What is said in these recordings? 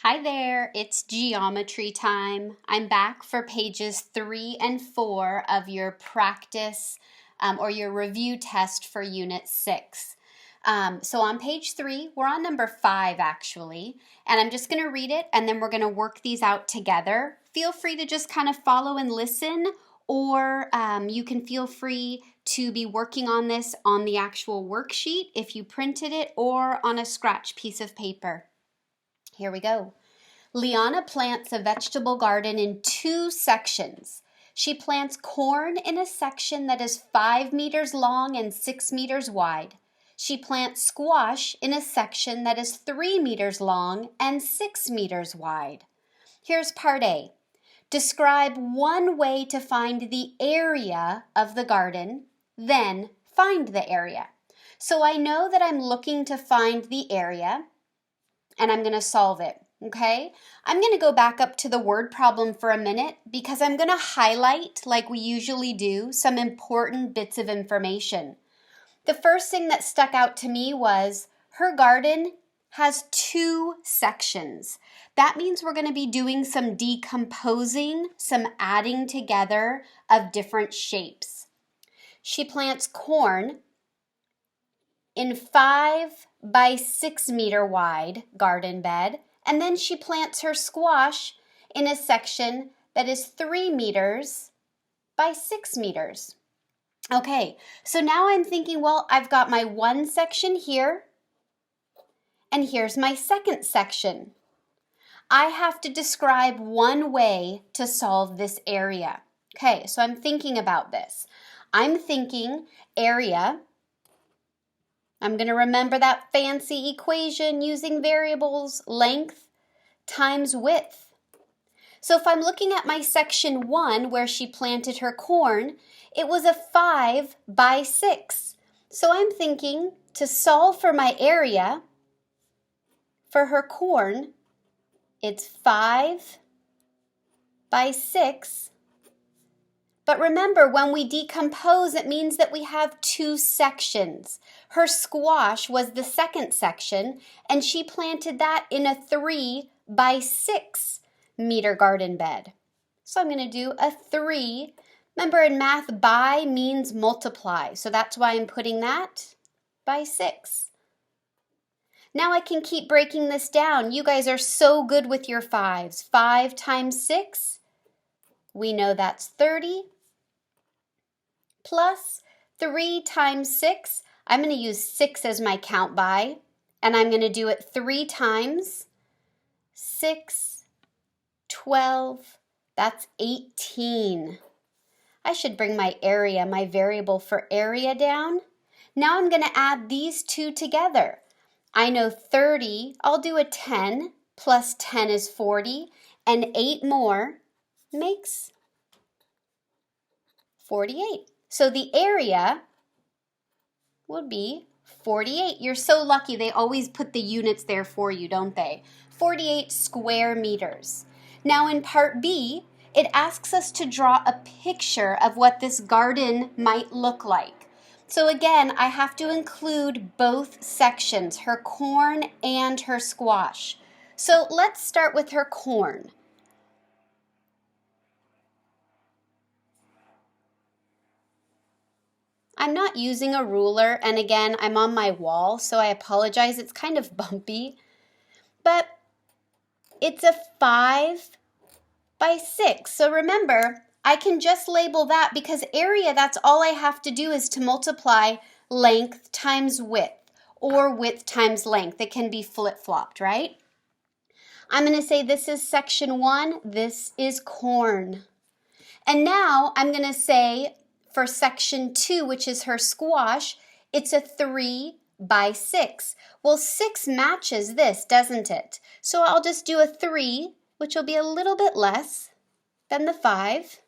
Hi there, it's geometry time. I'm back for pages 3 and 4 of your practice or your review test for Unit 6. So on page 3, we're on number 5 actually, and I'm just going to read it and then we're going to work these out together. Feel free to just kind of follow and listen, or you can feel free to be working on this on the actual worksheet if you printed it or on a scratch piece of paper. Here we go. Liana plants a vegetable garden in 2 sections. She plants corn in a section that is 5 meters long and 6 meters wide. She plants squash in a section that is 3 meters long and 6 meters wide. Here's part A. Describe one way to find the area of the garden, then find the area. So I know that I'm looking to find the area, and I'm going to solve it, okay? I'm going to go back up to the word problem for a minute because I'm going to highlight, like we usually do, some important bits of information. The first thing that stuck out to me was her garden has 2 sections. That means we're going to be doing some decomposing, some adding together of different shapes. She plants corn in 5 by 6 meter wide garden bed, and then she plants her squash in a section that is 3 meters by 6 meters. Okay, so now I'm thinking, well, I've got my one section here, and here's my second section. I have to describe one way to solve this area. Okay, so I'm thinking about this. I'm thinking area. I'm going to remember that fancy equation using variables, length times width. So if I'm looking at my section 1 where she planted her corn, it was a 5 by 6. So I'm thinking to solve for my area for her corn, it's 5 by 6. But remember, when we decompose, it means that we have 2 sections. Her squash was the second section, and she planted that in a 3 by 6 meter garden bed. So I'm going to do a 3. Remember, in math, by means multiply, so that's why I'm putting that by 6. Now I can keep breaking this down. You guys are so good with your 5s. 5 times 6, we know that's 30. Plus 3 times 6, I'm going to use 6 as my count by, and I'm going to do it 3 times. 6, 12, that's 18. I should bring my area, my variable for area down. Now I'm going to add these 2 together. I know 30, I'll do a 10, plus 10 is 40, and 8 more makes 48. So the area would be 48. You're so lucky. They always put the units there for you, don't they? 48 square meters. Now in part B, it asks us to draw a picture of what this garden might look like. So again, I have to include both sections, her corn and her squash. So let's start with her corn. I'm not using a ruler, and again, I'm on my wall, so I apologize. It's kind of bumpy, but it's a 5 by 6. So remember, I can just label that because area, that's all I have to do is to multiply length times width, or width times length. It can be flip-flopped, right? I'm going to say this is section 1, this is corn. And now I'm going to say for section 2, which is her squash, it's a 3 by 6. Well, 6 matches this, doesn't it? So I'll just do a 3, which will be a little bit less than the 5.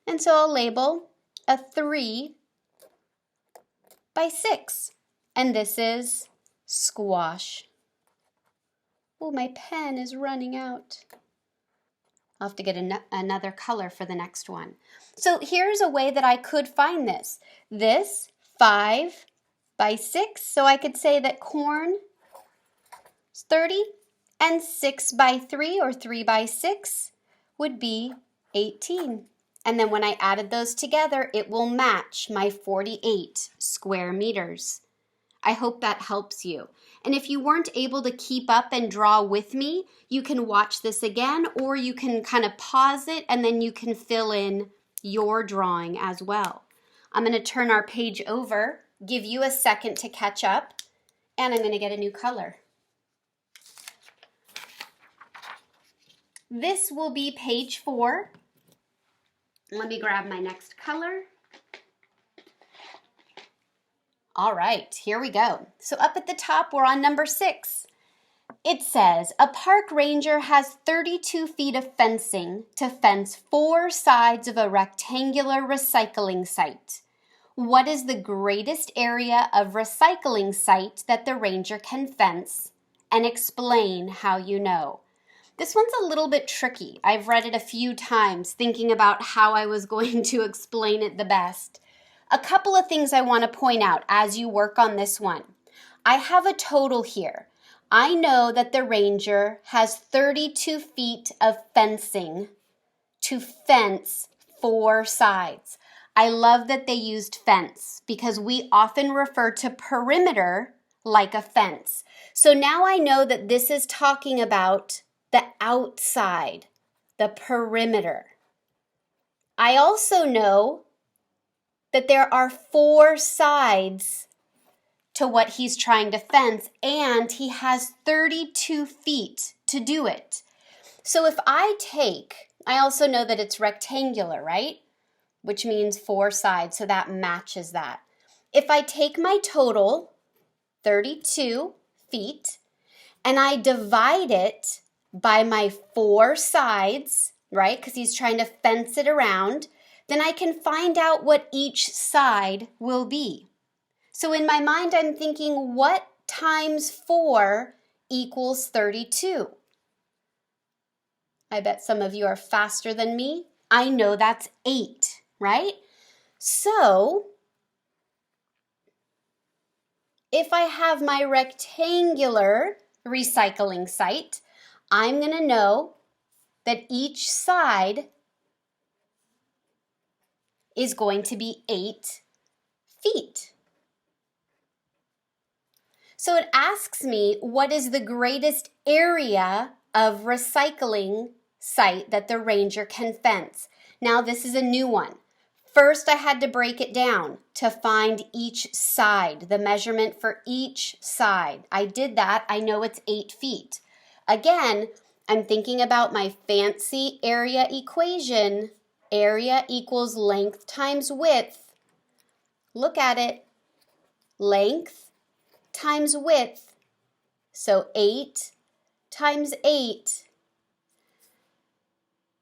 And so I'll label a 3 by 6. And this is squash. Oh, my pen is running out. I'll have to get another color for the next one. So here's a way that I could find this. This 5 by 6, so I could say that corn is 30, and 6 by 3 or 3 by 6 would be 18. And then when I added those together, it will match my 48 square meters. I hope that helps you. And if you weren't able to keep up and draw with me, you can watch this again, or you can kind of pause it and then you can fill in your drawing as well. I'm going to turn our page over, give you a second to catch up, and I'm going to get a new color. This will be page 4. Let me grab my next color. All right, here we go. So up at the top, we're on number 6. It says, a park ranger has 32 feet of fencing to fence 4 sides of a rectangular recycling site. What is the greatest area of recycling site that the ranger can fence? And explain how you know. This one's a little bit tricky. I've read it a few times thinking about how I was going to explain it the best. A couple of things I want to point out as you work on this one. I have a total here. I know that the ranger has 32 feet of fencing to fence 4 sides. I love that they used fence because we often refer to perimeter like a fence. So now I know that this is talking about the outside, the perimeter. I also know that there are 4 sides to what he's trying to fence, and he has 32 feet to do it. So if I also know that it's rectangular, right? Which means 4 sides, so that matches that. If I take my total, 32 feet, and I divide it by my 4 sides, right? Because he's trying to fence it around, then I can find out what each side will be. So in my mind, I'm thinking, what times 4 equals 32? I bet some of you are faster than me. I know that's 8, right? So if I have my rectangular recycling site, I'm going to know that each side is going to be 8 feet. So it asks me, what is the greatest area of recycling site that the ranger can fence? Now this is a new one. First, I had to break it down to find each side, the measurement for each side. I did that. I know it's 8 feet. Again, I'm thinking about my fancy area equation. Area equals length times width. Look at it. Length times width. So 8 times 8.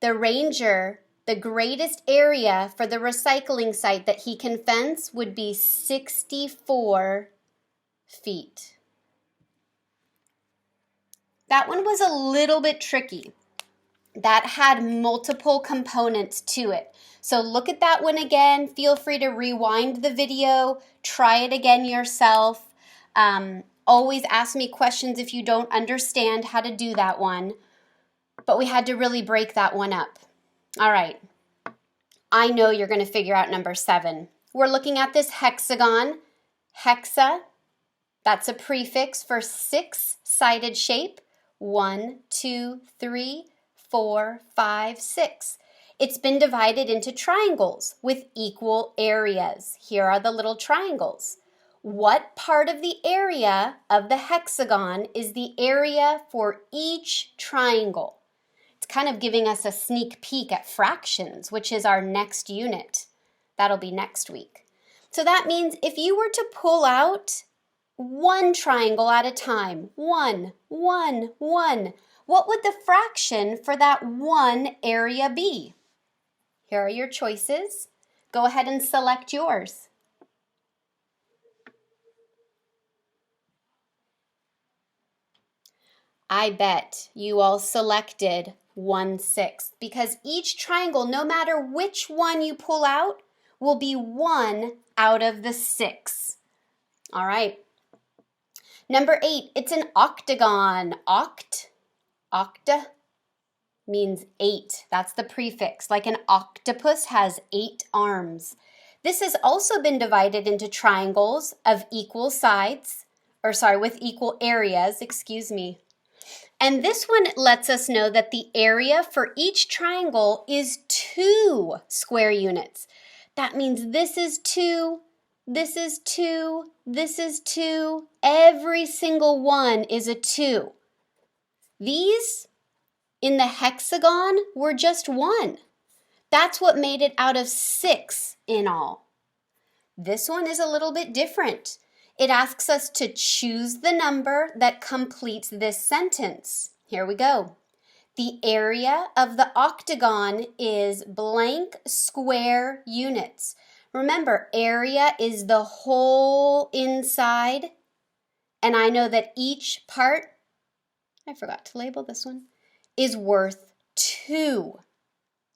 The ranger, the greatest area for the recycling site that he can fence would be 64 feet. That one was a little bit tricky. That had multiple components to it. So look at that one again. Feel free to rewind the video. Try it again yourself. Always ask me questions if you don't understand how to do that one. But we had to really break that one up. All right. I know you're going to figure out number 7. We're looking at this hexagon. Hexa, that's a prefix for 6-sided shape. 1, 2, 3, 4, 5, 6. It's been divided into triangles with equal areas. Here are the little triangles. What part of the area of the hexagon is the area for each triangle? It's kind of giving us a sneak peek at fractions, which is our next unit. That'll be next week. So that means if you were to pull out one triangle at a time, 1, 1, 1, what would the fraction for that one area be? Here are your choices. Go ahead and select yours. I bet you all selected 1/6 because each triangle, no matter which one you pull out, will be 1 out of the 6. All right. Number 8, it's an octagon. Octa means 8. That's the prefix. Like an octopus has 8 arms. This has also been divided into triangles of equal sides, with equal areas, And this one lets us know that the area for each triangle is 2 square units. That means this is 2, this is 2, this is 2. Every single one is a 2. These in the hexagon were just 1. That's what made it out of 6 in all. This one is a little bit different. It asks us to choose the number that completes this sentence. Here we go. The area of the octagon is blank square units. Remember, area is the whole inside. And I know that each part, I forgot to label this one, is worth 2,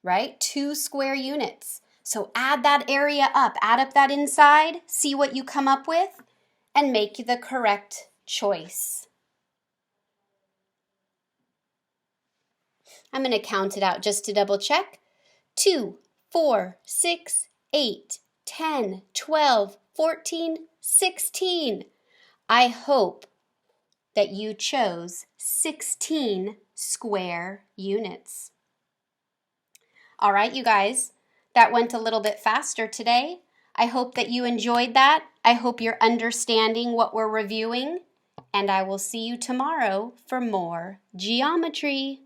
right? 2 square units. So add that area up, add up that inside, see what you come up with, and make the correct choice. I'm going to count it out just to double check. 2, 4, 6, 8, 10, 12, 14, 16. I hope that you chose 16 square units. All right, you guys, that went a little bit faster today. I hope that you enjoyed that. I hope you're understanding what we're reviewing, and I will see you tomorrow for more geometry.